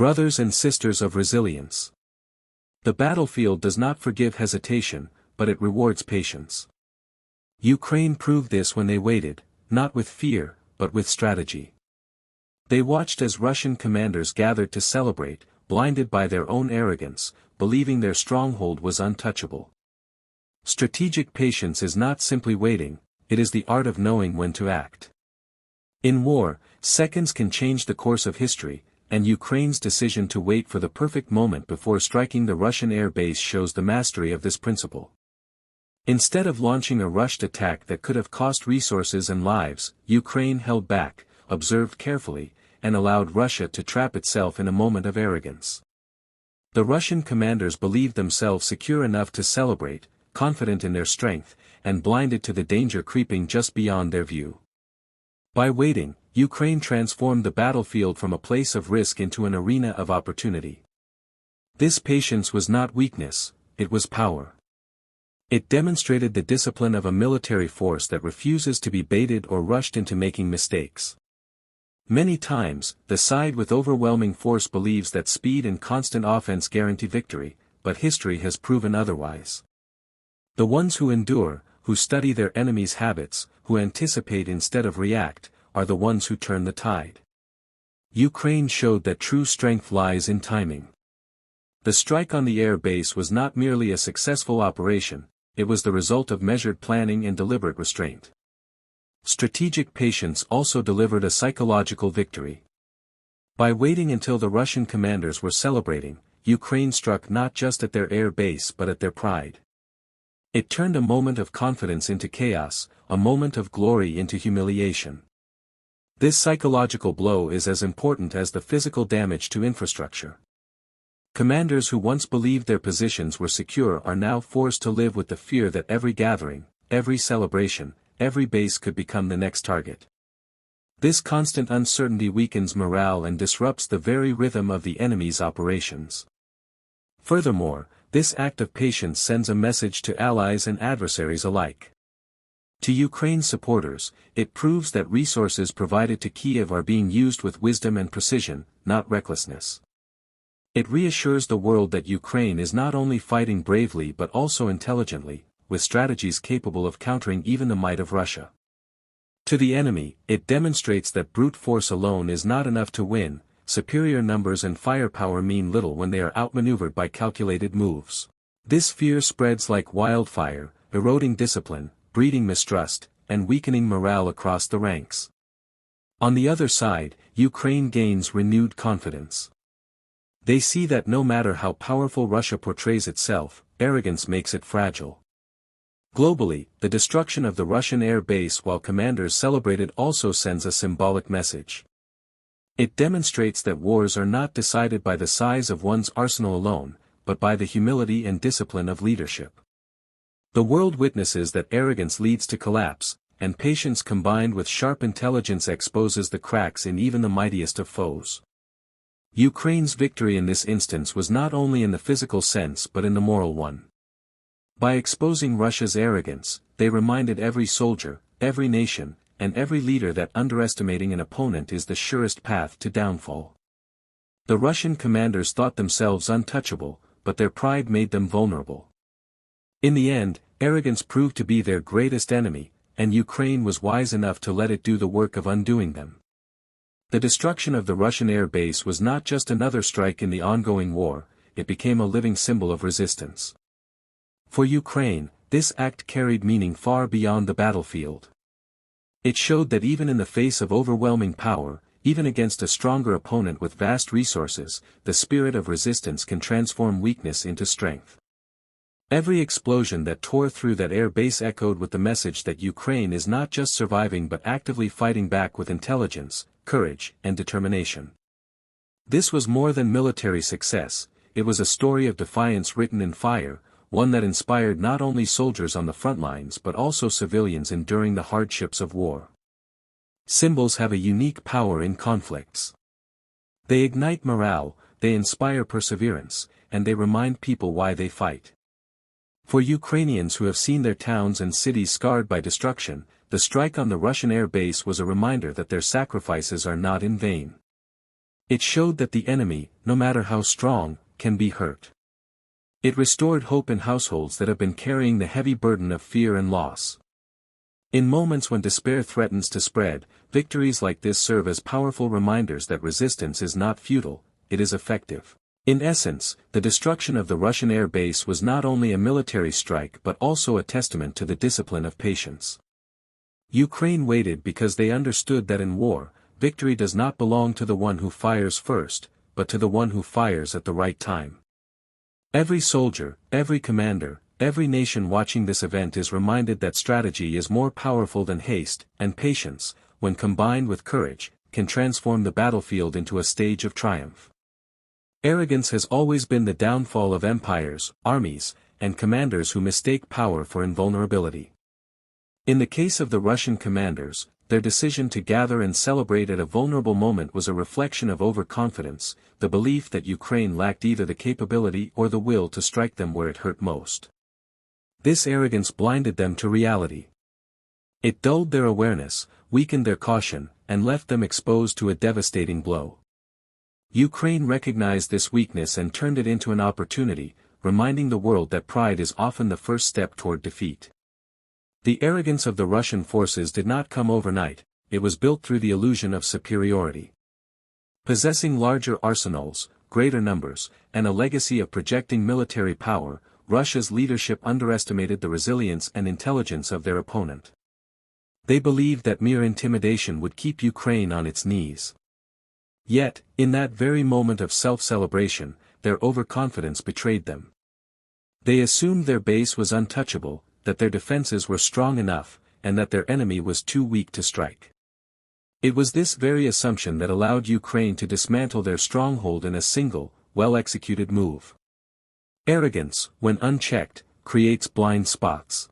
Brothers and sisters of resilience. The battlefield does not forgive hesitation, but it rewards patience. Ukraine proved this when they waited, not with fear, but with strategy. They watched as Russian commanders gathered to celebrate, blinded by their own arrogance, believing their stronghold was untouchable. Strategic patience is not simply waiting, it is the art of knowing when to act. In war, seconds can change the course of history, and Ukraine's decision to wait for the perfect moment before striking the Russian air base shows the mastery of this principle. Instead of launching a rushed attack that could have cost resources and lives, Ukraine held back, observed carefully, and allowed Russia to trap itself in a moment of arrogance. The Russian commanders believed themselves secure enough to celebrate, confident in their strength, and blinded to the danger creeping just beyond their view. By waiting, Ukraine transformed the battlefield from a place of risk into an arena of opportunity. This patience was not weakness, it was power. It demonstrated the discipline of a military force that refuses to be baited or rushed into making mistakes. Many times, the side with overwhelming force believes that speed and constant offense guarantee victory, but history has proven otherwise. The ones who endure, who study their enemies' habits, who anticipate instead of react, are the ones who turn the tide. Ukraine showed that true strength lies in timing. The strike on the air base was not merely a successful operation, it was the result of measured planning and deliberate restraint. Strategic patience also delivered a psychological victory. By waiting until the Russian commanders were celebrating, Ukraine struck not just at their air base but at their pride. It turned a moment of confidence into chaos, a moment of glory into humiliation. This psychological blow is as important as the physical damage to infrastructure. Commanders who once believed their positions were secure are now forced to live with the fear that every gathering, every celebration, every base could become the next target. This constant uncertainty weakens morale and disrupts the very rhythm of the enemy's operations. Furthermore, this act of patience sends a message to allies and adversaries alike. To Ukraine's supporters, it proves that resources provided to Kiev are being used with wisdom and precision, not recklessness. It reassures the world that Ukraine is not only fighting bravely but also intelligently, with strategies capable of countering even the might of Russia. To the enemy, it demonstrates that brute force alone is not enough to win, superior numbers and firepower mean little when they are outmaneuvered by calculated moves. This fear spreads like wildfire, eroding discipline, breeding mistrust, and weakening morale across the ranks. On the other side, Ukraine gains renewed confidence. They see that no matter how powerful Russia portrays itself, arrogance makes it fragile. Globally, the destruction of the Russian air base while commanders celebrated also sends a symbolic message. It demonstrates that wars are not decided by the size of one's arsenal alone, but by the humility and discipline of leadership. The world witnesses that arrogance leads to collapse, and patience combined with sharp intelligence exposes the cracks in even the mightiest of foes. Ukraine's victory in this instance was not only in the physical sense but in the moral one. By exposing Russia's arrogance, they reminded every soldier, every nation, and every leader that underestimating an opponent is the surest path to downfall. The Russian commanders thought themselves untouchable, but their pride made them vulnerable. In the end, arrogance proved to be their greatest enemy, and Ukraine was wise enough to let it do the work of undoing them. The destruction of the Russian air base was not just another strike in the ongoing war, it became a living symbol of resistance. For Ukraine, this act carried meaning far beyond the battlefield. It showed that even in the face of overwhelming power, even against a stronger opponent with vast resources, the spirit of resistance can transform weakness into strength. Every explosion that tore through that air base echoed with the message that Ukraine is not just surviving but actively fighting back with intelligence, courage, and determination. This was more than military success, it was a story of defiance written in fire, one that inspired not only soldiers on the front lines but also civilians enduring the hardships of war. Symbols have a unique power in conflicts. They ignite morale, they inspire perseverance, and they remind people why they fight. For Ukrainians who have seen their towns and cities scarred by destruction, the strike on the Russian air base was a reminder that their sacrifices are not in vain. It showed that the enemy, no matter how strong, can be hurt. It restored hope in households that have been carrying the heavy burden of fear and loss. In moments when despair threatens to spread, victories like this serve as powerful reminders that resistance is not futile, it is effective. In essence, the destruction of the Russian air base was not only a military strike but also a testament to the discipline of patience. Ukraine waited because they understood that in war, victory does not belong to the one who fires first, but to the one who fires at the right time. Every soldier, every commander, every nation watching this event is reminded that strategy is more powerful than haste, and patience, when combined with courage, can transform the battlefield into a stage of triumph. Arrogance has always been the downfall of empires, armies, and commanders who mistake power for invulnerability. In the case of the Russian commanders, their decision to gather and celebrate at a vulnerable moment was a reflection of overconfidence, the belief that Ukraine lacked either the capability or the will to strike them where it hurt most. This arrogance blinded them to reality. It dulled their awareness, weakened their caution, and left them exposed to a devastating blow. Ukraine recognized this weakness and turned it into an opportunity, reminding the world that pride is often the first step toward defeat. The arrogance of the Russian forces did not come overnight, it was built through the illusion of superiority. Possessing larger arsenals, greater numbers, and a legacy of projecting military power, Russia's leadership underestimated the resilience and intelligence of their opponent. They believed that mere intimidation would keep Ukraine on its knees. Yet, in that very moment of self-celebration, their overconfidence betrayed them. They assumed their base was untouchable, that their defenses were strong enough, and that their enemy was too weak to strike. It was this very assumption that allowed Ukraine to dismantle their stronghold in a single, well-executed move. Arrogance, when unchecked, creates blind spots.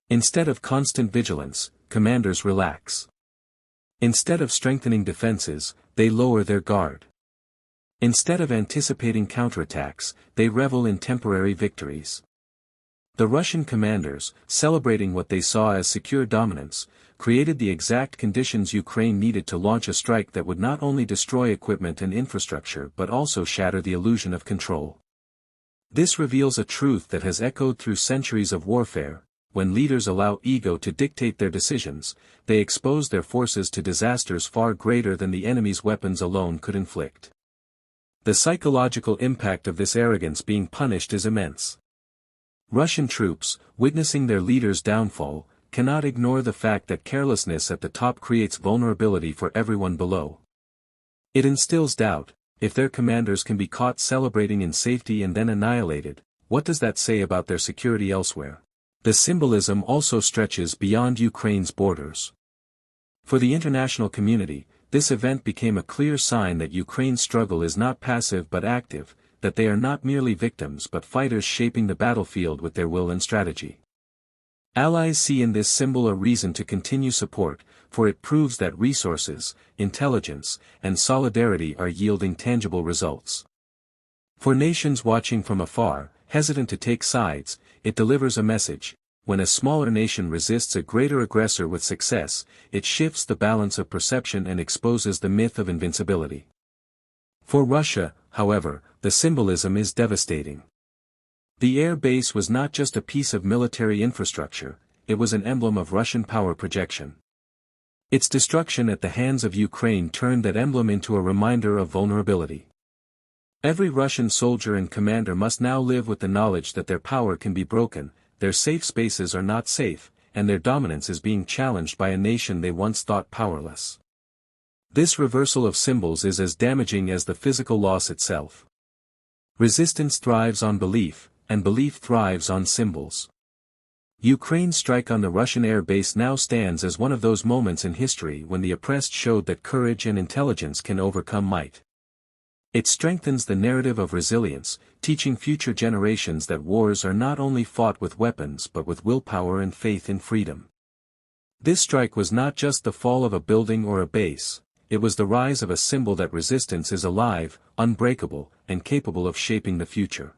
Instead of constant vigilance, commanders relax. Instead of strengthening defenses, they lower their guard. Instead of anticipating counterattacks, they revel in temporary victories. The Russian commanders, celebrating what they saw as secure dominance, created the exact conditions Ukraine needed to launch a strike that would not only destroy equipment and infrastructure but also shatter the illusion of control. This reveals a truth that has echoed through centuries of warfare: when leaders allow ego to dictate their decisions, they expose their forces to disasters far greater than the enemy's weapons alone could inflict. The psychological impact of this arrogance being punished is immense. Russian troops, witnessing their leader's downfall, cannot ignore the fact that carelessness at the top creates vulnerability for everyone below. It instills doubt: if their commanders can be caught celebrating in safety and then annihilated, what does that say about their security elsewhere? The symbolism also stretches beyond Ukraine's borders. For the international community, this event became a clear sign that Ukraine's struggle is not passive but active, that they are not merely victims but fighters shaping the battlefield with their will and strategy. Allies see in this symbol a reason to continue support, for it proves that resources, intelligence, and solidarity are yielding tangible results. For nations watching from afar, hesitant to take sides, it delivers a message: when a smaller nation resists a greater aggressor with success, it shifts the balance of perception and exposes the myth of invincibility. For Russia, however, the symbolism is devastating. The air base was not just a piece of military infrastructure, it was an emblem of Russian power projection. Its destruction at the hands of Ukraine turned that emblem into a reminder of vulnerability. Every Russian soldier and commander must now live with the knowledge that their power can be broken, their safe spaces are not safe, and their dominance is being challenged by a nation they once thought powerless. This reversal of symbols is as damaging as the physical loss itself. Resistance thrives on belief, and belief thrives on symbols. Ukraine's strike on the Russian air base now stands as one of those moments in history when the oppressed showed that courage and intelligence can overcome might. It strengthens the narrative of resilience, teaching future generations that wars are not only fought with weapons but with willpower and faith in freedom. This strike was not just the fall of a building or a base, it was the rise of a symbol that resistance is alive, unbreakable, and capable of shaping the future.